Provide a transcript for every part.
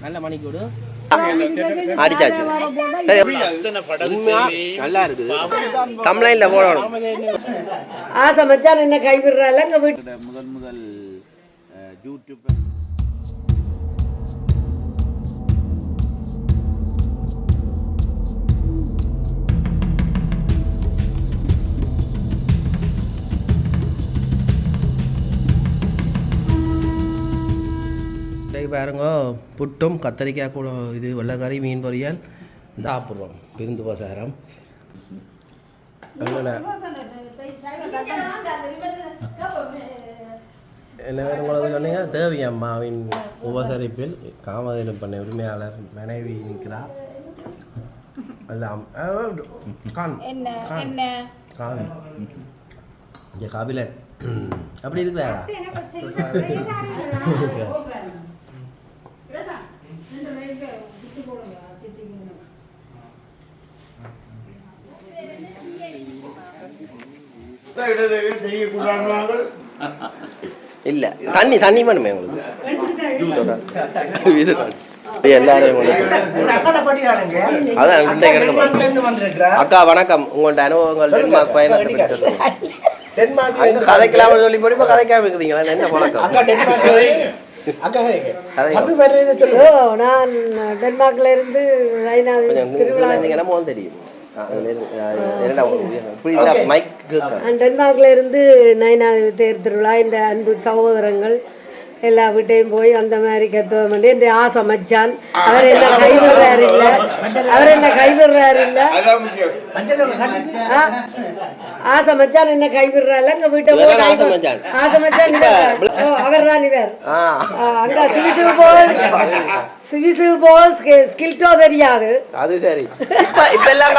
நல்ல மணிக்கூடு அடிச்சாச்சு நல்லா இருக்குது கம்ப்ளைண்ட்ல போடணும் ஆசை மச்சான் என்ன கைவிடுறாள் எங்க வீட்டு முதல் யூடியூப் பாருங்க புட்டும் கத்தரிக்காய் கூட இது வெள்ளைக்கறி மீன் பொரியல் சாப்பிட்றோம் விருந்து உபசாரம் என்ன வேறு உங்களுக்கு சொன்னீங்க தேவி அம்மாவின் உபசரிப்பில் காமதேனு பண்ண உரிமையாளர் மனைவி நிற்கிறார் எல்லாம் கான் இங்கே காபிலட் அப்படி இருக்குதா இல்ல தண்ணி தண்ணி பண்ணுமே உங்களுக்கு எல்லாரும் அக்கா வணக்கம் உங்கள்ட்ட அனுபவங்கள் டென்மார்க் பயணத்தை கதைக்கலாம சொல்லி போய் இப்ப கதைக்காம இருக்குதுங்களா என்ன பழக்கம் நான் டென்மார்க்ல இருந்து தெரியும் டென்மார்க்ல இருந்து நைனாதி தேர் திருவிழா இந்த அன்பு சகோதரங்கள் எல்லா வீட்டையும் போய் அந்த மாதிரி கத்துவம் பண்ணி என் ஆசை மச்சான் அவர் என்ன கைவிடுறாரு இல்ல ஆசை மச்சான் என்ன கைவிடுறாரு எங்க வீட்டை போய் ஆசை மச்சான் அவர் தான் இவர் அங்க சிவிசு போல் ஸ்கில்டோ தெரியாது அது சரி இப்ப எல்லாம்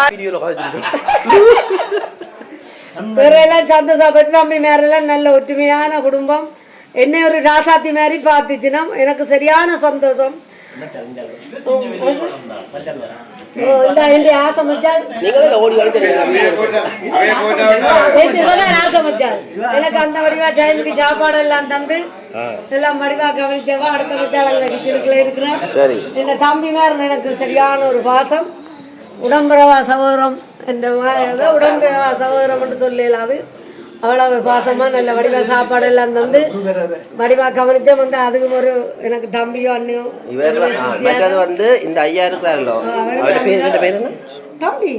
வேற எல்லாம் சந்தோஷப்பட்டு தம்பி மேரெல்லாம் நல்ல ஒற்றுமையான குடும்பம் என்ன ஒரு ராசாத்தி மாதிரி பார்த்துச்சுன்னா எனக்கு சரியான சந்தோஷம் ஆசை மச்சான் எனக்கு அந்த வடிவா ஜெயனுக்கு சாப்பாடு எல்லாம் தந்து எல்லாம் வடிவா கவனிச்சவா அடுத்த மச்சாளங்க கிச்சனுக்குள்ள இருக்கிறேன் என் தம்பி மாதிரி எனக்கு சரியான ஒரு பாசம் உடம்புறவா சகோதரம் என்ற உடம்புறவா சகோதரம் என்று சொல்லலாது அவ்வளவு பாசமா நல்ல வடிவா சாப்பாடு எல்லாம் தந்து வடிவா கவனிச்சா வந்து அதுக்கு ஒரு எனக்கு தம்பியோ அண்ணியோ மற்றது வந்து இந்த ஐயா இருக்கிறாங்களோ தம்பி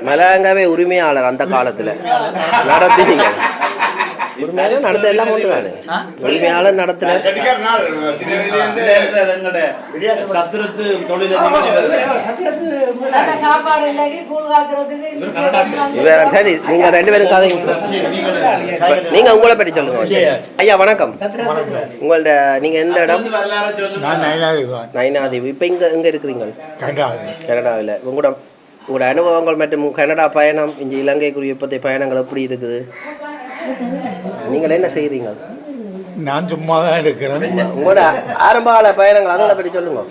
மலையங்காவே உரிமையாளர் அந்த காலத்துல நடத்தினீங்க நடத்த எல்லாம் உரிமையாளர் நடத்தினார் சரி நீங்க ரெண்டு பேரும் கதை நீங்க உங்களை பற்றி சொல்லுங்க ஐயா வணக்கம் உங்கள்ட்ட நீங்க எந்த இடம் நைனாதீவு இப்ப எங்க இருக்கிறீங்க கனடாவில் உங்களோட அனுபவங்கள் மற்றும் கனடா பயணம் இங்க இலங்கைக்குரிய இப்போதைய பயணங்கள் எப்படி இருக்குது நீங்கள் என்ன செய்யறீங்க நான் சும்மா தான் இருக்கிறேன் உங்களோட ஆரம்ப கால பயணங்கள் அதோட பற்றி சொல்லுங்க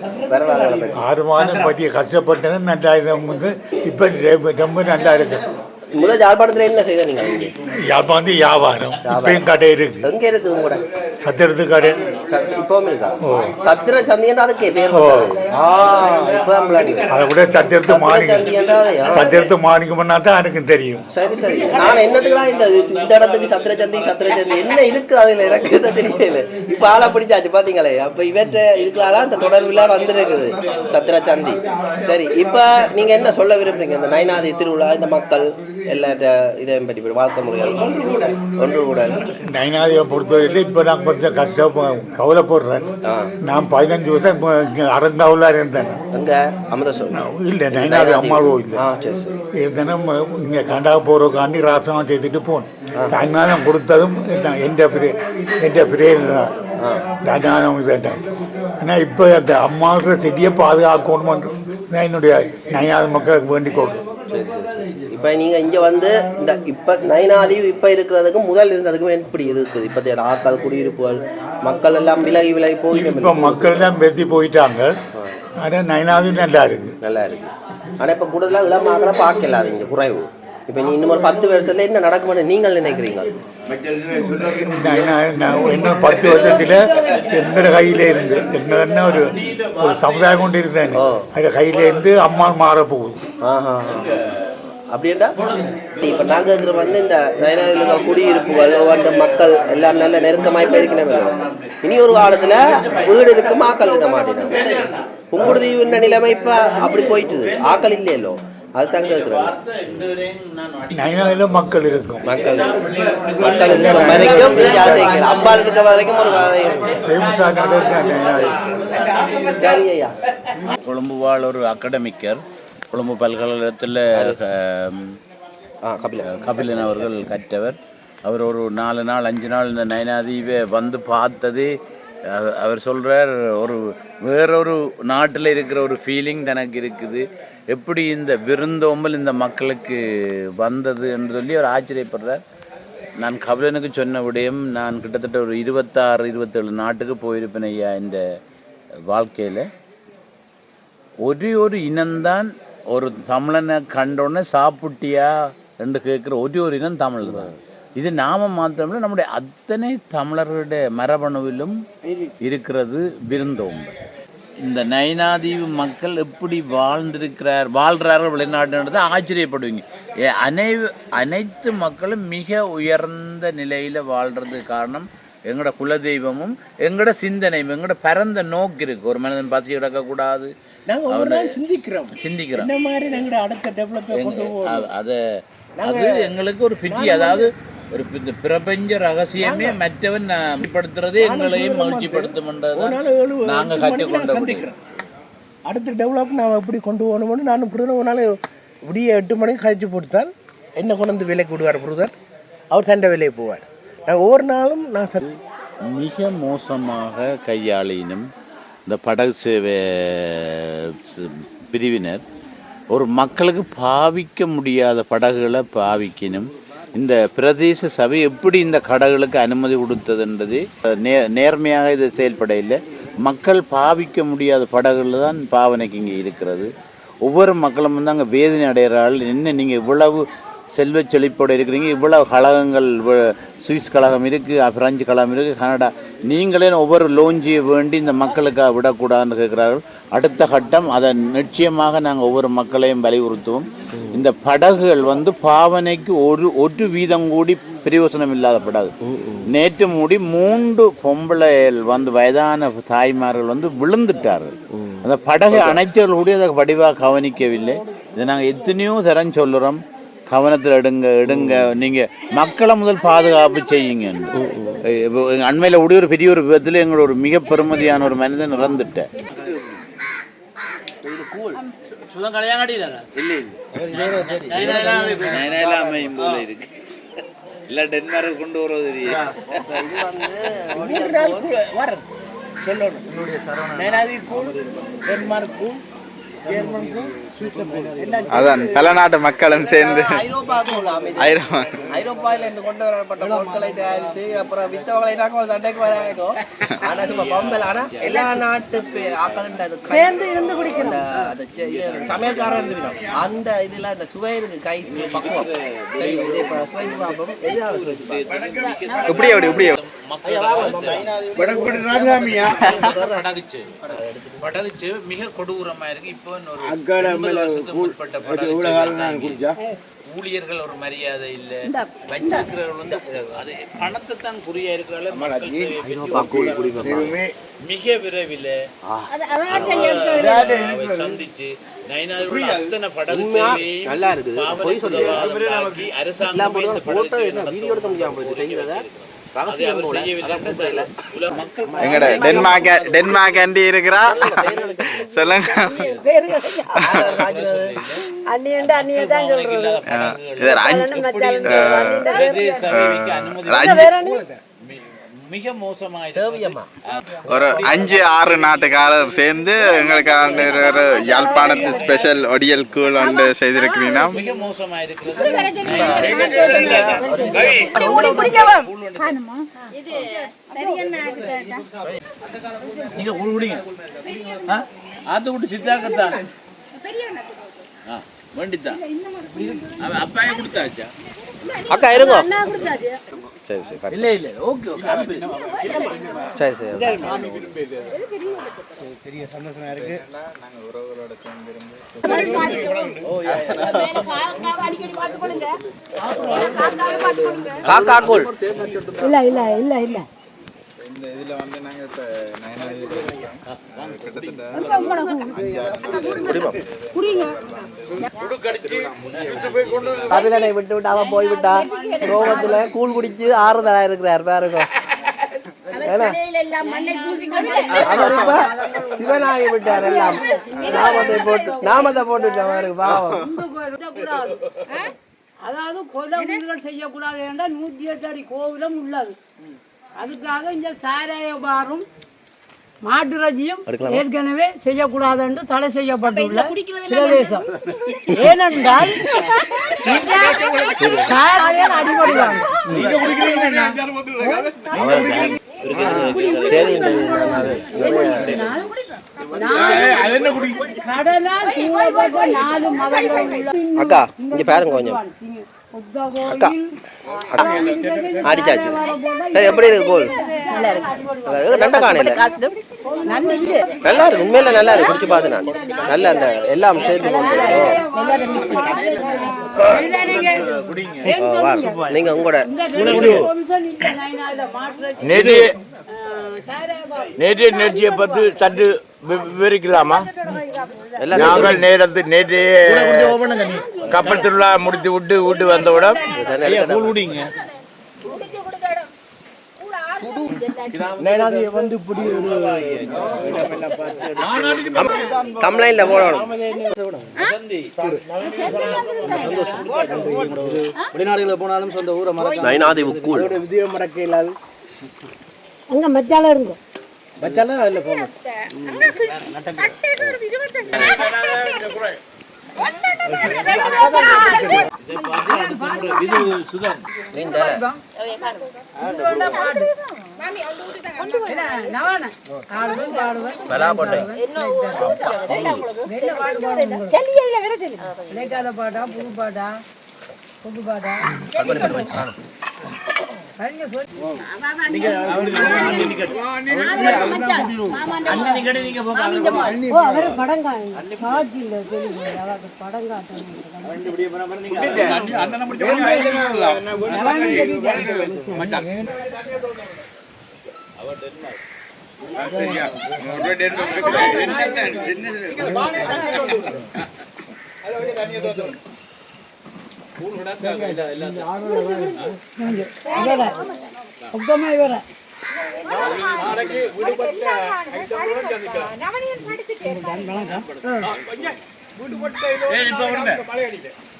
ஆரம்பம் பற்றி கஷ்டப்பட்டேன் நல்லா வந்து இப்போ ரொம்ப நல்லா இருக்கு முதல் யாழ்ப்பாணத்துல என்ன செய்த நீங்க யாழ்ப்பாணம் வியாபாரம் இப்பயும் கடை இருக்கு எங்க இருக்கு உங்களோட சத்திரத்து கடை இப்பவும் இருக்கா சத்திர சந்தியன் அதுக்கே பேர் அதை விட சத்திரத்து மாணிக்கம் பண்ணா தான் எனக்கு தெரியும் சரி சரி நான் என்னத்துக்குலாம் இந்த இடத்துக்கு சத்திர சந்தி என்ன இருக்கு அதுல எனக்கு தெரியல இப்ப ஆளா பிடிச்சாச்சு பாத்தீங்களே அப்ப இவற்ற இதுக்கெல்லாம் இந்த தொடர்புல வந்துருக்குது சத்திர சந்தி சரி இப்ப நீங்க என்ன சொல்ல விரும்புறீங்க இந்த நைனாதி திருவிழா இந்த மக்கள் எல்லா இதையும் பற்றி வாழ்க்கை முறைகள் ஒன்று கூட நைனாதியை பொறுத்தவரைக்கும் இப்போ நான் கொஞ்சம் கஷ்டம் கவலைப்படுறேன் நான் 15 வருஷம் அரந்தாவில் இருந்தேன் அங்கே அமிர்தசோர் இல்லை நைனாதி அம்மாவோ இல்லை இருந்தேன்னா இங்கே கண்டா போகிறக்காண்டி ராசனம் செய்துட்டு போனேன் தன்மானம் கொடுத்ததும் எந்த பிரேயர் தான் தன்மானம் இதேன் ஆனால் இப்போ அந்த அம்மாவுக்கு செடியை பாதுகாக்கணும் என்னுடைய நைனாதி மக்களுக்கு வேண்டிக் கொடுக்கும் சரி சரி சரி இப்போ நீங்கள் இங்கே வந்து இந்த இப்போ நைனாதீவு இப்போ இருக்கிறதுக்கும் முதல் இருந்ததுக்கும் எப்படி இருக்குது இப்போ ஆட்கள் குடியிருப்புகள் மக்கள் எல்லாம் விலகி போய் இப்போ மக்கள் எல்லாம் வெற்றி போயிட்டாங்க. ஆனால் நைனாதீவு நல்லா இருக்கு ஆனால் இப்போ கூடுதலாக இளமாக்களை பார்க்கல அது இங்கே குறைவு இப்போ நீ இன்னும் ஒரு 10 வருஷத்துல என்ன நடக்கும்னு நீங்கள் நினைக்கிறீங்க? இன்னும் 10 வருஷத்துல எந்த கையில இருந்து என்ன ஒரு சமுதாயம் கொண்டு இருந்தேன் அந்த கையில இருந்து அம்மா மாற போகுது. அப்படின்டா இப்போ நாங்கள் இருக்கிற வந்து இந்த நயனாதில் குடியிருப்புகள் ஒவ்வொரு மக்கள் எல்லாம் நல்ல நெருக்கமாக போயிருக்கணும். இனி ஒரு காலத்தில் வீடு இருக்கு ஆக்கள் இருக்க மாட்டேன். புங்குடுதீவு நிலைமை இப்போ அப்படி போயிட்டுது, ஆக்கள் இல்லையല്ലോ. அது தங்க இருக்கிறோம் மக்கள் இருக்கும். மக்கள் வரைக்கும் அம்பாள் இருக்க வரைக்கும் ஒரு சரி ஐயா. கொழும்பு வாழ் ஒரு அகடமிக்கர், கொழும்பு பல்கலைக்கழகத்தில் கபிலன் அவர்கள் கற்றவர். அவர் ஒரு 4 நாள் 5 நாள் இந்த நயனாதீவை வந்து பார்த்தது. அவர் சொல்கிறார், ஒரு வேறொரு நாட்டில் இருக்கிற ஒரு ஃபீலிங் தனக்கு இருக்குது. எப்படி இந்த விருந்தோம்பல் இந்த மக்களுக்கு வந்தது என்று சொல்லி அவர் ஆச்சரியப்படுறார். நான் கபிலனுக்கு சொன்ன விடயம், நான் கிட்டத்தட்ட ஒரு 26-27 நாட்டுக்கு போயிருப்பேன் ஐயா. இந்த வாழ்க்கையில் ஒரு இனம்தான், ஒரு தமிழனை கண்டோடனே சாப்பிட்டியா என்று கேட்குற ஒரு இனம் தமிழ் தான். இது நாம மாத்திரமில்லை, நம்முடைய அத்தனை தமிழர்களுடைய மரபணுவிலும் இருக்கிறது விருந்தோம்பல். இந்த நயனாதீவு மக்கள் எப்படி வாழ்கிறார்கள் வெளிநாட்டுன்றதை ஆச்சரியப்படுவீங்க. அனைத்து மக்களும் மிக உயர்ந்த நிலையில் வாழ்கிறதுக்கு காரணம் எங்களோட குலதெய்வமும் எங்களோட சிந்தனையும் எங்களோட பரந்த நோக்கு இருக்குது. ஒரு மனிதன் பசி கிடக்கக்கூடாது, சிந்திக்கிறோம். அது எங்களுக்கு ஒரு பிடி. அதாவது ஒரு இந்த பிரபஞ்ச ரகசியமே மற்றவன் படுத்துறதே எங்களையும் மகிழ்ச்சிப்படுத்தும்ன்றது நாங்கள் கற்றுக்கொண்டோம். அடுத்த டெவலப் நான் எப்படி கொண்டு போகணும்னு நான் ஒரு நாள் விடிய 8 மணிக்கு கழிச்சு போட்டுத்தான் என்னை கொண்டு வந்து வேலைக்கு விடுவார் பிரதர். அவர் சண்டை வேலையை போவார். நான் ஒவ்வொரு நாளும் நான் மிக மோசமாக கையாளினும் இந்த படகு சேவை பிரிவினர் ஒரு மக்களுக்கு பாவிக்க முடியாத படகுகளை பாவிக்கணும். இந்த பிரதேச சபை எப்படி இந்த கடைகளுக்கு அனுமதி கொடுத்ததுன்றது நேர்மையாக இது செயல்பட இல்லை. மக்கள் பாவிக்க முடியாத படகுகள் தான் பாவனைக்கு இங்கே இருக்கிறது. ஒவ்வொரு மக்களும் வந்து அங்கே வேதனை அடைகிறார்கள். என்ன நீங்கள் இவ்வளவு செல்வ செழிப்போடு இருக்கிறீங்க, இவ்வளவு கழகங்கள், சுவிஸ் கழகம் இருக்குது, பிரெஞ்சு கழகம் இருக்குது, கனடா, நீங்களே ஒவ்வொரு லோஞ்சியை வேண்டி இந்த மக்களுக்காக விடக்கூடாதுன்னு கேட்குறார்கள். அடுத்த கட்டம் அதை நிச்சயமாக நாங்கள் ஒவ்வொரு மக்களையும் வலியுறுத்துவோம். இந்த படகுகள் வந்து பாவனைக்கு ஒரு வீதம் கூடி பிரயோசனம் இல்லாத படகு. நேற்று மூடி 3 பொம்பளைகள் வந்து வயதான தாய்மார்கள் வந்து விழுந்துட்டார்கள். அந்த படகை அணைச்சவர்கள் கூட அதை வடிவாக கவனிக்கவில்லை. இதை நாங்கள் எத்தனையோ தரம் சொல்லுறோம், கவனத்தில் எடுங்க நீங்கள் மக்களை முதல் பாதுகாப்பு செய்யுங்க. அண்மையில் ஒரு பெரிய ஒரு விபத்தில் எங்களோட ஒரு மிக பெருமதியான ஒரு மனிதன் இறந்துட்டேன். டென்மார்க் கொண்டு வருவது அதான் பல நாட்டு மக்களும் சேர்ந்து ஐரோப்பாவில் என்று கொண்டு வரப்பட்ட பொருட்களை தயாரித்து அப்புறம் வித்தவங்களை சண்டைக்கு வராங்க. ஆனா இப்ப பம்பல் ஆனா எல்லா நாட்டு சேர்ந்து இருந்து குடிக்கணும். சமையல்காரன் அந்த இதுல இந்த சுவை இருக்கு, கை பக்குவம் சுவைத்து பார்ப்போம். படகுச்சு மிக கொடூரமா இருக்கு. இப்போ ஊழியர்கள் ஒரு மரியாதை இல்லை, வச்சிருக்கிறவர்கள் வந்து அது பணத்தை தான் குறியா இருக்கிறால மிக விரைவில் சந்திச்சு நயனாதிபதி அத்தனை படகு எங்கட டென்மார்க் ஆண்டி இருக்கிறா சொல்லுங்க. மிக மோசமாக ஒரு 5-6 நாட்டுக்காரர் சேர்ந்து எங்களுக்கு யாழ்ப்பாணத்து ஸ்பெஷல் ஒடியல் கூழ் ஒன்று செய்திருக்கிறீங்கன்னா மிக மோசமாக இருக்கிறது. நீங்க குடிங்க, ஆத்து விட்டு சித்தாக்கத்தான் வேண்டித்தான் அப்பாயே கொடுத்தாச்சா அக்கா இருங்க அண்ணா கொடுத்தாச்சு. சரி சரி இல்லை இல்லை ஓகே சரி சரி பெரிய சந்தோஷமா இருக்கு. நாங்கள் உறவுகளோட சேர்ந்து இருந்து காக்கா கூழ் இல்ல இல்ல இல்ல இல்ல இந்த இதில் வந்து நாங்கள் இப்போ நயனாதிபதி கிட்டத்தட்ட கபிலனை விட்டு விட்டு அவன் போய் விட்டா ரோமத்துல கூழ் குடிச்சு ஆறுதலா இருக்கிறார் பாருங்க அவர் இப்ப சிவனாகி விட்டார் எல்லாம் நாமத்தை போட்டுட்டார் பாருங்க பாவம். அதாவது கொலை உயிர்கள் செய்யக்கூடாது என்றால் 108 அடி கோவிலும் உள்ளது. அதுக்காக இந்த சாராய பாரும் மாட்டுறஜியும் ஏற்கனவே செய்யக்கூடாது என்று தடை செய்யப்பட்டுள்ள பிரதேசம். ஏனென்றால் சாராயம் அடிபடுவாங்க. கடலால் சூழப்பட்ட 4 மதங்கள் உள்ள அக்கா இங்க பாருங்க கொஞ்சம் அக்கா அடிச்சாச்சு எப்படி இருக்கு கோல் நண்ட காணையில நல்லா இருக்கு உண்மையில நல்லா இருக்கு குடிச்சு பார்த்து நான் நல்லா அந்த எல்லாம் சேர்த்து நீங்க உங்களோட நேற்றைய நிகழ்ச்சியை பற்றி சற்று விவரிக்கலாமா? நாங்கள் நேற்றைய கப்பல் திருவிழா முடித்து விட்டு வீட்டு வந்தவுடன் வந்து இப்படி ஒரு தமிழ்ல போடணும். வெளிநாடுகளில் போனாலும் சொந்த ஊரை நயனாதிபதி விஜயம் மறக்க இல்லாது அங்க மச்சால இருங்க வச்சாலும் அதில் போகணும். பாட்டா புது பாட்டா புது பாட்டா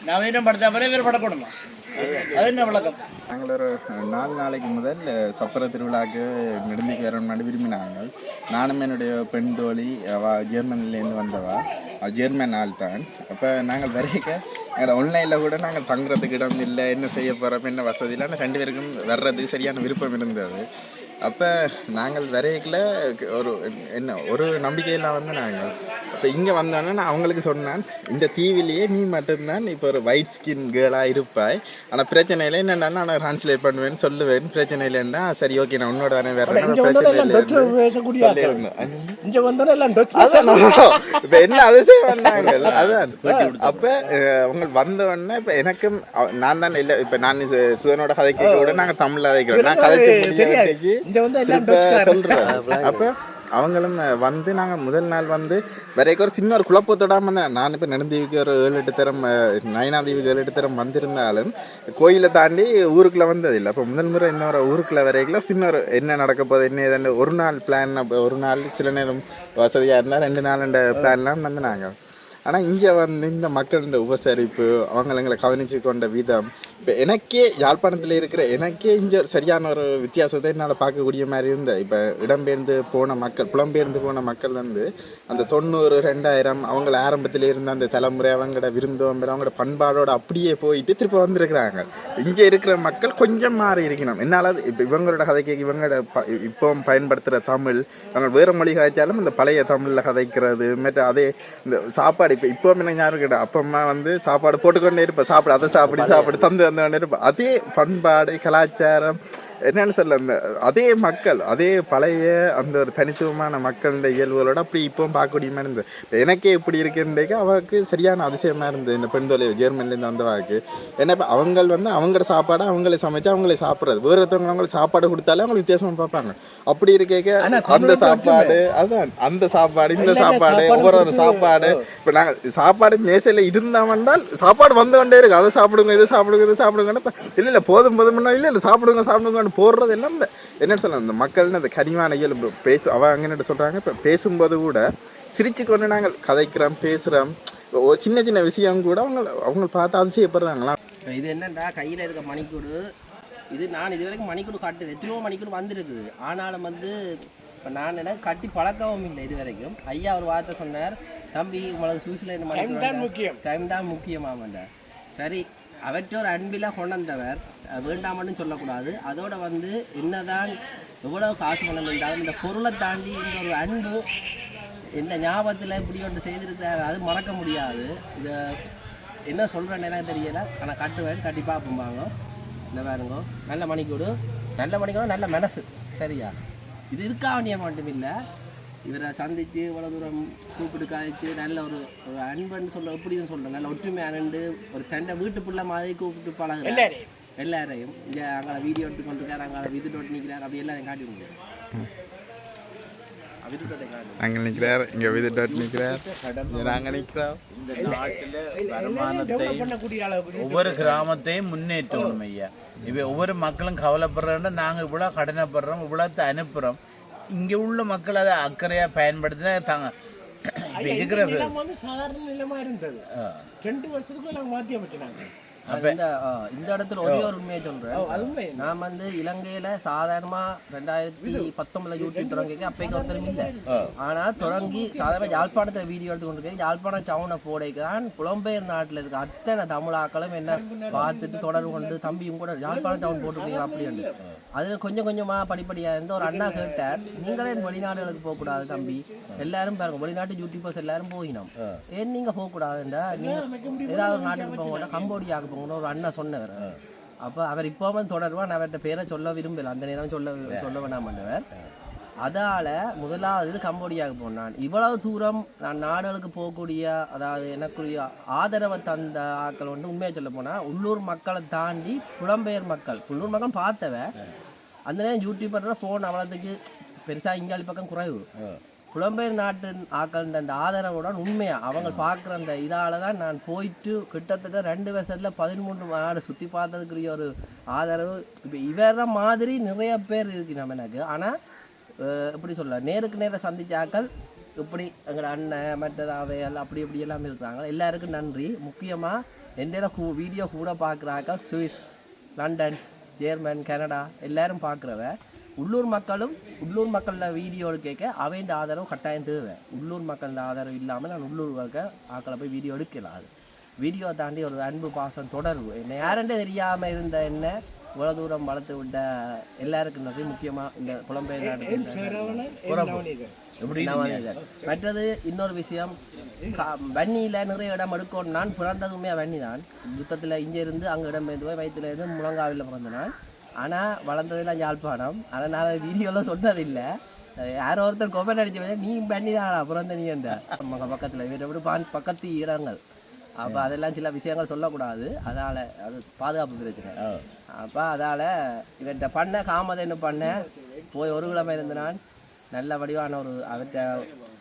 நவீனம் படுத்த வேறு படப்படணுமா? அது என்ன விளக்கம்? நாங்கள் ஒரு 4 நாளைக்கு முதல் சப்பர திருவிழாவுக்கு நெடுந்திக்கு வரணும்னு விரும்பினாங்க. நானும் என்னுடைய பெண் தோழி ஜெர்மனிலேருந்து வந்தவா, ஜெர்மன் ஆள் தான். அப்போ நாங்கள் வரைக்க எங்களை ஆன்லைனில் கூட நாங்கள் தங்குறதுக்கு இடம் இல்லை, என்ன செய்ய போகிறோம் என்ன வசதி இல்லை, 2 பேருக்கும் வர்றதுக்கு சரியான விருப்பம் இருந்தது. அப்போ நாங்கள் வரைக்கில் ஒரு நம்பிக்கையெல்லாம் வந்து நாங்கள் அப்போ இங்கே வந்தோன்னே நான் அவங்களுக்கு சொன்னேன், இந்த தீவிலேயே நீ மட்டும்தான் இப்போ ஒரு ஒயிட் ஸ்கின் கேர்ளாக இருப்பாய், ஆனால் பிரச்சனை இல்லை, என்னென்னா நான் ட்ரான்ஸ்லேட் பண்ணுவேன்னு சொல்லுவேன், பிரச்சனை இல்லைன்னா சரி ஓகே நான் உன்னோட தானே வேறு இப்போ என்ன அதிசயம் வந்தாங்க அதுதான். அப்போ அவங்க வந்தோடனே இப்போ எனக்கும் நான் தான் இல்லை, இப்போ நான் சுதனோட கதைக்க கூட நாங்கள் தமிழில் கதைக்கிறோம், நான் கதைச்சு சொல்றேன். அப்போ அவங்களும் வந்து நாங்கள் முதல் நாள் வந்து வரைக்கும் ஒரு சின்ன ஒரு குழப்பத்தோடாமல் இருந்தேன். நான் இப்போ நெடுந்தீவுக்கு ஒரு 7-8 தரம், நயனாதீவுக்கு 7-8 தரம் வந்திருந்தாலும் கோயிலை தாண்டி ஊருக்குள்ளே வந்ததில்லை. அப்போ முதல் முறை இன்னொரு ஊருக்குள்ளே வரைக்கும் சின்ன ஒரு என்ன நடக்க போகுது என்ன ஏதாண்டு ஒரு நாள் பிளான், ஒரு நாள் சில நேரம் வசதியாக இருந்தால் 2 நாள் பிளான்லாம் வந்து நாங்கள். ஆனால் இங்கே வந்து இந்த மக்களோட உபசரிப்பு, அவங்களை கவனித்து கொண்ட விதம், இப்போ எனக்கே யாழ்ப்பாணத்தில் இருக்கிற எனக்கே இங்கே சரியான ஒரு வித்தியாசத்தை என்னால் பார்க்கக்கூடிய மாதிரி இருந்தது. இப்போ இடம்பெயர்ந்து போன மக்கள், புலம்பெயர்ந்து போன மக்கள் வந்து அந்த 90, 2000 அவங்கள ஆரம்பத்தில் இருந்த அந்த தலைமுறை அவங்களோட விருந்தோம்பர் அவங்களோட பண்பாடோடு அப்படியே போயிட்டு திருப்ப வந்திருக்கிறாங்க. இங்கே இருக்கிற மக்கள் கொஞ்சம் மாறி இருக்கணும். என்னால் இப்போ இவங்களோட கதைக்கு இவங்களோட இப்போ பயன்படுத்துகிற தமிழ், அவங்க வேறு மொழி கதைச்சாலும் இந்த பழைய தமிழில் கதைக்கிறது மற்ற அதே இந்த சாப்பாடு இப்போ எனக்கு யாரும் கேட்டால் அப்பா அம்மா வந்து சாப்பாடு போட்டுக்கொண்டே இருப்பேன், சாப்பிடு அதை சாப்பிடு தந்து வந்து இருப்பேன். அதே பண்பாடு கலாச்சாரம் என்னன்னு சொல்ல அந்த அதே மக்கள் அதே பழைய அந்த ஒரு தனித்துவமான மக்களோட இயல்புகளோட அப்படி இப்போவும் பார்க்கக்கூடிய மாதிரி இருந்தது. எனக்கே இப்படி இருக்குன்றதுக்கு அவருக்கு சரியான அதிசயமாக இருந்தது. இந்த பெண் தொழில் ஜெர்மனிலேருந்து வந்தவாக்கு ஏன்னா இப்போ அவங்க வந்து அவங்களோட சாப்பாடை அவங்களே சமைச்சு அவங்களே சாப்பிட்றது, வேறு ஒருத்தவங்க அவங்களுக்கு சாப்பாடு கொடுத்தாலே அவங்களுக்கு வித்தியாசமாக பார்ப்பாங்க. அப்படி இருக்க அந்த சாப்பாடு அதுதான் அந்த சாப்பாடு இந்த சாப்பாடு ஒவ்வொரு சாப்பாடு இப்போ நாங்கள் சாப்பாடு மேசையில் இருந்தால் வந்தால் சாப்பாடு வந்து கொண்டே இருக்கு. அதை சாப்பிடுங்க இதை சாப்பிடுங்க இதை சாப்பிடுங்கன்னு இல்லை போதும் இல்லை சாப்பிடுங்க போடுறது எல்லாம் இந்த என்னன்னு சொல்ல இந்த மக்கள்னு அந்த கனிவான இயல்பு அவன் அங்கே சொல்கிறாங்க. இப்போ பேசும்போது கூட சிரிச்சு கொண்டு நாங்கள் கதைக்கிறோம் பேசுகிறோம், ஒரு சின்ன சின்ன விஷயம் கூட அவங்க பார்த்து அதிசயப்படுறாங்களா. இது என்னண்டா கையில் இருக்க மணிக்கூடு, இது நான் இது வரைக்கும் மணிக்கூடு காட்டு எத்தனையோ மணிக்கூடு வந்துருக்குது. ஆனாலும் வந்து இப்போ நான் என்ன கட்டி பழக்கவும் இல்லை இது வரைக்கும். ஐயா ஒரு வார்த்தை சொன்னார், தம்பி உங்களுக்கு சுவிட்சர்லாந்து மணிக்கூடு டைம் தான் முக்கியமாமண்டா. சரி, அவற்றை ஒரு அன்பில் கொண்டவர் வேண்டாமன்னு சொல்லக்கூடாது. அதோட வந்து என்னதான் எவ்வளோ காசு பணம் இருந்தாலும் இந்த பொருளை தாண்டி இந்த ஒரு அன்பு இந்த ஞாபகத்தில் இப்படி ஒன்று செய்திருக்கிறார், அது மறக்க முடியாது. இதை என்ன சொல்கிறேன்னு எனக்கு தெரியலை, ஆனால் கட்டுவேன் கட்டி பார்ப்போம்பாங்க. இந்த பாருங்க நல்ல மணிக்கூடு நல்ல மனசு சரியா. இது இருக்கா வேண்டிய மட்டும் இல்லை, இவரை சந்தித்து இவ்வளோ தூரம் கூப்பிட்டு காய்ச்சி நல்ல ஒரு அன்புன்னு சொல்ல எப்படின்னு சொல்கிறேன், நல்ல ஒற்றுமையாக ரெண்டு ஒரு தண்டை வீட்டு பிள்ளை மாதிரி கூப்பிட்டு பழகுற எல்லாரையும். இங்கே அங்கே வீடியோ எடுத்து கொண்டிருக்காரு, அங்கே விது டோட்டு நிற்கிறார், அப்படி எல்லாரையும் காட்டி முடியும். அங்கே நிற்கிறார், இங்கே விது டோட்டு நிற்கிறார், நாங்கள் நிற்கிறோம். இந்த நாட்டில் வருமானத்தை ஒவ்வொரு கிராமத்தையும் முன்னேற்றணும் ஐயா. இப்போ ஒவ்வொரு மக்களும் கவலைப்படுறோன்னா நாங்கள் இவ்வளோ கடனைப்படுறோம், இவ்வளோத்தை அனுப்புகிறோம். இங்கே உள்ள மக்கள் அதை அக்கறையாக பயன்படுத்தினா தாங்க இப்போ இருக்கிற சாதாரண நிலமாக இருந்தது. 2 வருஷத்துக்குள்ள நாங்கள் மாற்றி அமைச்சினாங்க. இந்த இடத்துல ஒரே ஒரு உண்மையை சொல்றேன். நான் வந்து இலங்கையில சாதாரணமா 2019 யூடியூப் தொடங்கி அப்பைக்கு ஒருத்தரும் இல்லை. ஆனா தொடங்கி சாதாரண யாழ்ப்பாணத்துல வீடியோ எடுத்து கொண்டு யாழ்ப்பாணம் டவுனை போடைக்குதான் புலம்பெயர் நாட்டுல இருக்க அத்தனை தமிழாக்களும் என்ன பார்த்துட்டு தொடர்பு கொண்டு தம்பியும் கூட யாழ்ப்பாணம் டவுன் போட்டுருக்கீங்க அப்படின்னு. அதுல கொஞ்சம் கொஞ்சமா படிப்படியா இருந்த ஒரு அண்ணா கேட்டார், நீங்களே வெளிநாடுகளுக்கு போகக்கூடாது தம்பி, எல்லாரும் பாருங்க வெளிநாட்டு யூடியூபர்ஸ் எல்லாரும் போயினோம், ஏன் நீங்க போகக்கூடாதுண்டா, நீங்க ஏதாவது ஒரு நாட்டுக்கு போக கம்போடியாவுக்கு ஒரு அண்ணா சொன்னவர். அப்போ அவர் இப்போ வந்து தொடர்பாக அவர்கிட்ட பேரை சொல்ல விரும்பல, அந்த நேரம் சொல்ல வேணாமன்றவர். அதால் முதலாவது கம்போடியாவுக்கு போனான். இவ்வளவு தூரம் நான் நாடுகளுக்கு போகக்கூடிய அதாவது எனக்குரிய ஆதரவை தந்த ஆக்கள் வந்து உண்மையாக சொல்ல போனால் உள்ளூர் மக்களை தாண்டி புலம்பெயர் மக்கள் உள்ளூர் மக்கள் பார்த்தவ அந்த நேரம் யூடியூபர் ஃபோன் அவ்வளோத்துக்கு பெருசாக இங்காலி பக்கம் குறைவு. புலம்பெயர் நாட்டு ஆக்கள் அந்த ஆதரவுடன் உண்மையாக அவங்க பார்க்குற அந்த இதால் தான் நான் போயிட்டு கிட்டத்தட்ட 2 வருஷத்தில் 13 நாடு சுற்றி பார்த்ததுக்குரிய ஒரு ஆதரவு. இப்போ இவர மாதிரி நிறைய பேர் இருக்கு நம்ம எனக்கு. ஆனால் எப்படி சொல்ல நேருக்கு நேரம் சந்திச்ச ஆக்கள் இப்படி எங்களோட அண்ணன் மற்றதாவே எல்லாம் அப்படி இப்படி எல்லாம் இருக்கிறாங்க. எல்லாருக்கும் நன்றி. முக்கியமாக எந்த வீடியோ கூட பார்க்குற ஆக்கள் சுவிஸ், லண்டன், ஜெர்மன், கனடா எல்லாரும் பார்க்குறவ உள்ளூர் மக்களோட வீடியோ கேட்க அவைண்ட ஆதரவு கட்டாயம் தேவை. உள்ளூர் மக்களோட ஆதரவு இல்லாமல் நான் உள்ளூர் ஆக்களை போய் வீடியோ எடுக்கலாம். அது வீடியோ தாண்டி ஒரு அன்பு பாசம் தொடர்பு என்ன யாருன்றே தெரியாமல் இருந்த என்ன இவ்வளோ தூரம் வளர்த்து விட்ட எல்லாருக்கும் நன்றி. முக்கியமாக இந்த புலம்பெயர் நாடு. மற்றது இன்னொரு விஷயம், வன்னியில் நிறைய இடம் எடுக்கணும். நான் பிறந்ததுமே வன்னி தான். யுத்தத்தில் இங்கே இருந்து அங்கே இடம் பெயர்ந்து போய் வயிற்றுல இருந்து முழங்காவில் பிறந்த நான். ஆனால் வளர்ந்ததெல்லாம் யாழ்ப்பாணம். அதனால் வீடியோலாம் சொன்னதில்லை. யாரோ ஒருத்தர் கொமெண்ட் அடிச்சு நீ பண்ணி தானா பிறந்த நீ என்ற பக்கத்தில் வீட்டை பக்கத்து இடங்கள். அப்போ அதெல்லாம் சில விஷயங்கள் சொல்லக்கூடாது, அதனால் அது பாதுகாப்பு பிரச்சனை. அப்போ அதால் இவற்றை பண்ண காமதன்னு பண்ண போய் ஒரு கிழமை இருந்து நான் நல்ல வடிவான ஒரு அவற்றை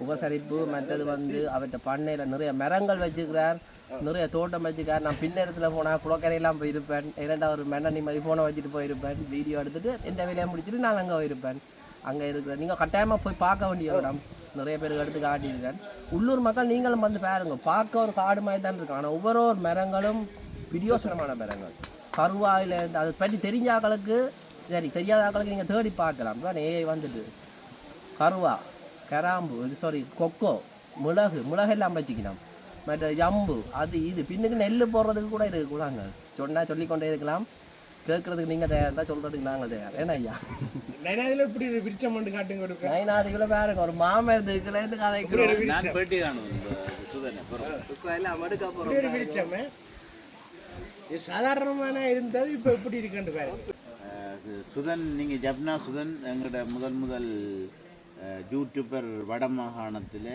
உபசரிப்பு. மற்றது வந்து அவற்றை பண்ணையில் நிறைய மரங்கள் வச்சுக்கிறார், நிறைய தோட்டம் வச்சுக்கார். நான் பின்னேரத்தில் போனால் குளக்கரையெல்லாம் போயிருப்பேன். 2வது மென்ன நிம்மதி ஃபோனை வச்சுட்டு போயிருப்பேன். வீடியோ எடுத்துகிட்டு எந்த வேலையை முடிச்சுட்டு நான் அங்கே போயிருப்பேன். அங்கே இருக்கிறேன். நீங்கள் கட்டாயமாக போய் பார்க்க வேண்டிய இடம் நிறைய பேருக்கு எடுத்து காட்டியிருக்கேன். உள்ளூர் மக்கள் நீங்களும் வந்து பாருங்க, பார்க்க ஒரு காடு மாதிரி தான் இருக்கும். ஆனால் ஒவ்வொரு மரங்களும் பிரியோசனமான மரங்கள். கருவாயில் அதை பற்றி தெரிஞ்ச ஆக்களுக்கு சரி, தெரியாத ஆக்களுக்கு நீங்கள் தேடி பார்க்கலாம். தான் ஏஐ வந்துட்டு கருவா, கராம்பு, கொக்கோ, மிளகெல்லாம் வச்சுக்கலாம். மற்ற ஜம்பு, அது இது பின்னுக்கு நெல் போடுறதுக்கு கூட இருக்கக்கூடாங்க. சொல்லிக்கொண்டே இருக்கலாம். கேட்கறதுக்கு நீங்கள் தயார் தான், சொல்கிறதுக்கு நாங்கள் தயார். ஏன்னா ஐயா நைனாதியில் இப்படி ஒரு விருட்சம் மட்டும் காட்டுங்க. நைனாதிக்குள்ள வேறுங்க ஒரு மாமரத்துக்குலேருந்து கதை ஒரு விருட்சமே சாதாரணமான இருந்தது இப்போ எப்படி இருக்குன்னு பாருங்க. சுதன், நீங்கள் ஜப்னா சுதன் எங்களோட முதல் யூடியூபர் வட மாகாணத்தில்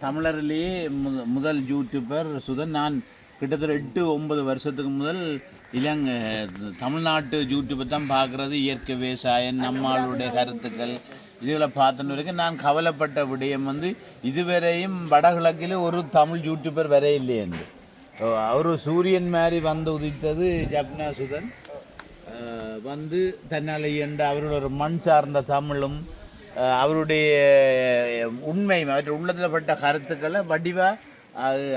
தமிழர்லேயே முதல் யூடியூபர் சுதன். நான் கிட்டத்தட்ட 8-9 வருஷத்துக்கு முதல் தமிழ்நாட்டு யூடியூப்பை தான் பார்க்குறது. இயற்கை விவசாயம், நம்மளுடைய கருத்துக்கள் இதுகளை பார்த்துன்னு வரைக்கும் நான் கவலைப்பட்ட விடயம் இதுவரையும் வடகிழக்கில் ஒரு தமிழ் யூடியூபர் வர இல்லையென்று. அவர் சூரியன் மாதிரி உதித்தது ஜப்னா சுதன். தன்னால் இயன்ற அவரோட ஒரு மண் சார்ந்த தமிழும் அவருடைய உண்மை அவற்றை உள்ளத்தில் பட்ட கருத்துக்களை வடிவாக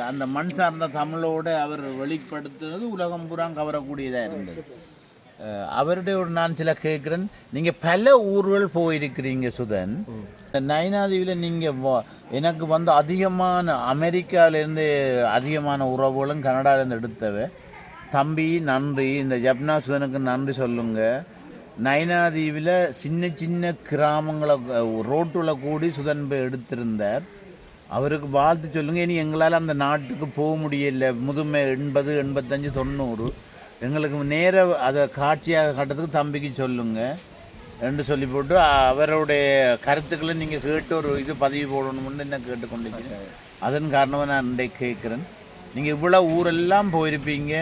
அந்த மண் சார்ந்த தமிழோடு அவர் வெளிப்படுத்துனது உலகம் பூரா கவரக்கூடியதாக இருந்தது. அவருடைய நான் சில கேட்குறேன், நீங்கள் பல ஊர்கள் போயிருக்கிறீங்க சுதன். நைனாதீவில் நீங்கள் எனக்கு அதிகமான அமெரிக்காவிலேருந்து அதிகமான உறவுகளும் கனடாவிலேருந்து எடுத்தவை. தம்பி நன்றி, இந்த ஜப்னா சுதனுக்கு நன்றி சொல்லுங்கள். நைனாதீவில் சின்ன சின்ன கிராமங்களை ரோட்டில் கூடி சுதன் போய் எடுத்திருந்தார். அவருக்கு வாழ்த்து சொல்லுங்கள். இனி எங்களால் அந்த நாட்டுக்கு போக முடியலை, முதுமை 80, 85, 90. எங்களுக்கு நேர அதை காட்சியாக காட்டுறதுக்கு தம்பிக்கு சொல்லுங்கள் என்று சொல்லி போட்டு அவருடைய கருத்துக்களை நீங்கள் கேட்டு ஒரு பதிவு போடணும்னு என்ன கேட்டுக்கொண்டிருக்கிறேன். அதன் காரணமாக நான் இன்றைக்கு கேட்குறேன். நீங்கள் இவ்வளோ ஊரெல்லாம் போயிருப்பீங்க.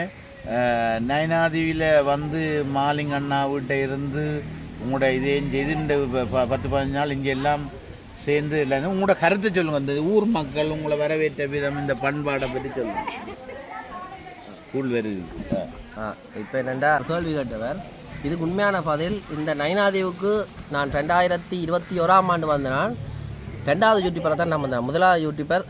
நைனாதீவில் மாலிங் அண்ணா வீட்டை இருந்து உங்களோட இதையும் செய்து இந்த 10-15 நாள் இங்கே எல்லாம் சேர்ந்து இல்லை. உங்களோட கருத்தை சொல்லுங்கள். இந்த ஊர் மக்கள் உங்களை வரவேற்ற விதம், இந்த பண்பாடை பற்றி சொல்லுங்கள். கூழ் வருது. இப்போ என்னென்னா கேள்வி கேட்டவர், இதுக்கு உண்மையான பதில். இந்த நைனாதீவுக்கு நான் 2021ஆம் ஆண்டு வந்தேன். 2வது யூடியூப்பரை தான் நான் வந்தேன். முதலாவது யூடியூப்பர்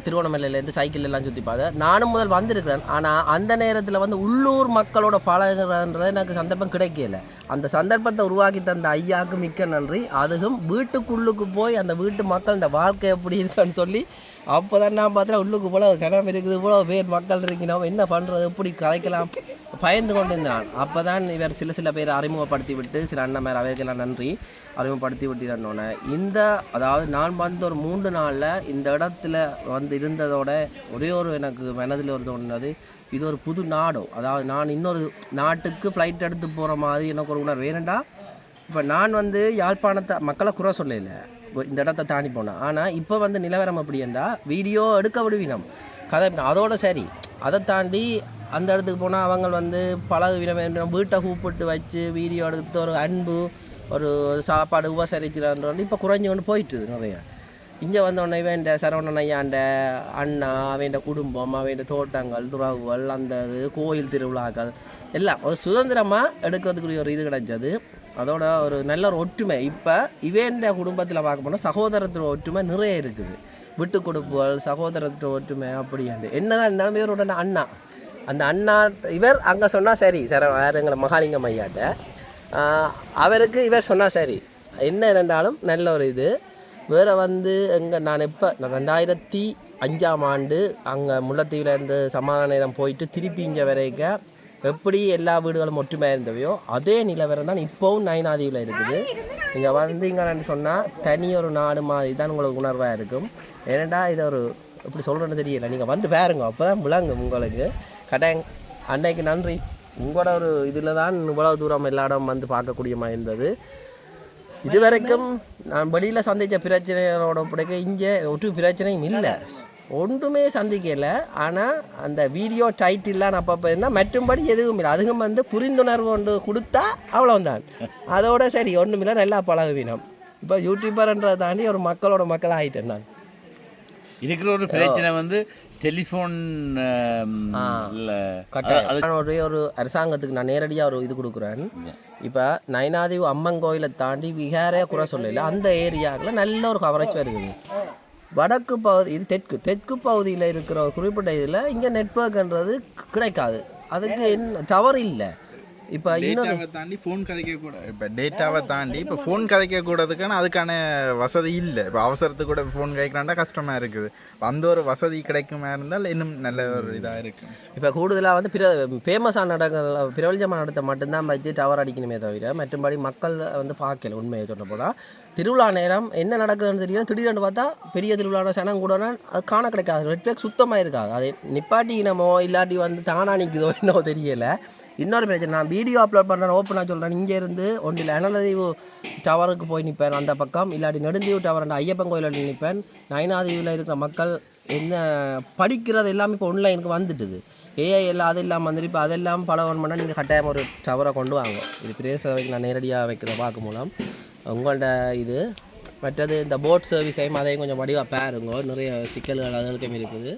திருவண்ணாமலையிலேருந்து சைக்கிள் எல்லாம் சுற்றி பார்த்தேன். நானும் முதல் வந்திருக்கிறேன். ஆனால் அந்த நேரத்தில் உள்ளூர் மக்களோட பழகுறதுன்றது எனக்கு சந்தர்ப்பம் கிடைக்கல. அந்த சந்தர்ப்பத்தை உருவாக்கி தந்த ஐயாவுக்கு மிக்க நன்றி. அதுவும் வீட்டுக்குள்ளுக்கு போய் அந்த வீட்டு மக்கள் இந்த வாழ்க்கை எப்படி இருக்குன்னு சொல்லி அப்போ தான் நான் பார்த்தேன், உள்ளுக்கு போல சினம் இருக்குது, இவ்வளோ பேர் மக்கள் இருக்கணும், என்ன பண்ணுறது, எப்படி கதைக்கலாம் பயந்து கொண்டு இருந்தான். அப்போ தான் இவர் சில பேர் அறிமுகப்படுத்தி விட்டு, சில அண்ணன் அவைக்கெல்லாம் நன்றி அறிமுகப்படுத்தி விட்டிருந்தோன்னே அதாவது நான் ஒரு 3 நாளில் இந்த இடத்துல இருந்ததோட ஒரே ஒரு எனக்கு மனதில் ஒரு தோணுனது, இது ஒரு புது நாடோ, அதாவது நான் இன்னொரு நாட்டுக்கு ஃப்ளைட் எடுத்து போகிற மாதிரி எனக்கு ஒரு உணர்வு. ஏனெண்டா இப்போ நான் யாழ்ப்பாணத்தை மக்களை குறை சொல்லலை, இந்த இடத்த தாண்டி போனேன். ஆனால் இப்போ நிலவரம் அப்படின்னா வீடியோ எடுக்க விடுவினம், கதை அதோட சரி. அதை தாண்டி அந்த இடத்துக்கு போனால் அவங்க பழகுவினம் வேண்டும், வீட்டை கூப்பிட்டு வச்சு வீடியோ எடுத்து ஒரு அன்பு, ஒரு சாப்பாடு உபசரிக்கிறான்னு இப்போ குறைஞ்சி கொண்டு போயிட்டுது நிறையா. இங்கே வந்தோடனே இவன் சரவணன் ஐயாண்ட அண்ணா, அவன் குடும்பம், அவன் தோட்டங்கள், துறவுகள், அந்த கோயில் திருவிழாக்கள் எல்லாம் ஒரு சுதந்திரமாக எடுக்கிறதுக்குரிய ஒரு இது கிடைச்சது. அதோட ஒரு நல்ல ஒரு ஒற்றுமை. இப்போ இவன் குடும்பத்தில் பார்க்க போனால் சகோதரத்துவ ஒற்றுமை நிறைய இருக்குது. விட்டு கொடுப்புகள், சகோதரத்துவ ஒற்றுமை அப்படின்ட்டு என்னதான் இருந்தாலும் இவரோட அண்ணா, அந்த அண்ணா இவர் அங்கே சொன்னால் சரி, வேறு எங்களை மகாலிங்கம் ஐயாட்ட அவருக்கு இவர் சொன்னால் சரி, என்ன இருந்தாலும் நல்ல ஒரு இது. வேறு எங்கே நான் இப்போ 2005ஆம் ஆண்டு அங்கே முல்லைத்தீவில் இருந்து சமாதான நேரம் போயிட்டு திருப்பி இங்கே வரைக்கும் எப்படி எல்லா வீடுகளும் ஒற்றுமையாக இருந்தவையோ அதே நிலவரம் தான் இப்போவும் நைனாதீவில் இருக்குது. நீங்கள் வந்தீங்கன்னு சொன்னால் தனி ஒரு நாடு மாதிரி தான் உங்களுக்கு உணர்வாக இருக்கும். ஏன்னாடா இதை ஒரு எப்படி சொல்கிறேன்னு தெரியல, நீங்கள் பாருங்க, அப்போ தான் விளங்கும் உங்களுக்கு. அன்னைக்கு நன்றி. உங்களோட ஒரு இதில் தான் இவ்வளோ தூரம் எல்லா இடம் பார்க்கக்கூடிய மாதிரி இருந்தது. இது வரைக்கும் நான் வெளியில் சந்தித்த பிரச்சனைகளோட பிடிக்க இங்கே ஒரு பிரச்சனையும் இல்லை, ஒன்றுமே சந்திக்கலை. ஆனால் அந்த வீடியோ டைட்டில்லாம் அப்பப்போ இருந்தால் மற்றும்படி எதுவும் இல்லை. அதுவும் புரிந்துணர்வு ஒன்று கொடுத்தா அவ்வளோந்தான், அதோட சரி ஒன்றும் இல்லை, நல்லா பழகுவினோம். இப்போ யூடியூபர்ன்றதை தாண்டி ஒரு மக்களோட மக்கள் ஆகிட்டேன் நான். இருக்கிற ஒரு பிரச்சனை டெலிஃபோன் ஒரே ஒரு அரசாங்கத்துக்கு நான் நேரடியாக ஒரு இது கொடுக்குறேன். இப்போ நைனாதீவு அம்மன் கோயிலை தாண்டி விகாரே குறை சொல்லல, அந்த ஏரியாவில் நல்ல ஒரு கவரேஜ் வருது. வடக்கு பகுதி இது தெற்கு பகுதியில் இருக்கிற ஒரு குறிப்பிட்ட இதில் இங்கே நெட்வொர்க்ன்றது கிடைக்காது. அதுக்கு என்ன டவர் இல்லை. இப்போ டேட்டாவை தாண்டி ஃபோன் கதைக்க கூட இப்போ டேட்டாவை தாண்டி இப்போ ஃபோன் கதைக்க கூடதுக்கான அதுக்கான வசதி இல்லை. இப்போ அவசரத்துக்கு கூட ஃபோன் கதைக்கிறாண்டா கஷ்டமாக இருக்குது. அந்த ஒரு வசதி கிடைக்குமா இருந்தால் இன்னும் நல்ல ஒரு இதாக இருக்குது. இப்போ கூடுதலாக வந்து ஃபேமஸான இடங்கள் பிரபலமான இடத்தை மட்டும்தான் வச்சு டவர் அடிக்கணுமே தவிர மற்றபடி மக்கள் வந்து பார்க்கல. உண்மையை சொல்ல போனால் திருவிழா நேரம் என்ன நடக்குதுன்னு தெரியும். திடீர்னு பார்த்தா பெரிய திருவிழா சனம் கூடனா அது காண கிடைக்காது. நெட்வொர்க் சுத்தமாக இருக்காது. அது நிப்பாட்டினமோ இல்லாட்டி வந்து தானா நிற்குதோ என்னவோ தெரியலை. இன்னொரு பிரச்சனை, நான் வீடியோ அப்லோட் பண்ணுறேன், ஓப்பனாக சொல்கிறேன். இங்கேருந்து ஒன்றில் அனலதீவு டவருக்கு போய் நிற்பேன் அந்த பக்கம், இல்லாட்டி நெடுந்தீவு டவர் அந்த ஐயப்பன் கோயிலில் நிற்பேன். நயனாதீவில் இருக்கிற மக்கள் என்ன படிக்கிறது எல்லாமே இப்போ ஆன்லைனுக்கு வந்துட்டுது. ஏஐ எல்லாம் அது இல்லாமல் வந்துட்டு இப்போ அதெல்லாம் பழகம் பண்ணால் நீங்கள் கட்டாயம் ஒரு டவரை கொண்டு வாங்க. இது பிரேச வைக்க நான் நேரடியாக வைக்கிற பார்க்க மூலம் உங்கள்கிட்ட இது மற்றது இந்த போட் சர்வீஸையும் அதையும் கொஞ்சம் வடிவாக பாருங்க. நிறைய சிக்கல்கள் அதுகளுக்கும் இருக்குது.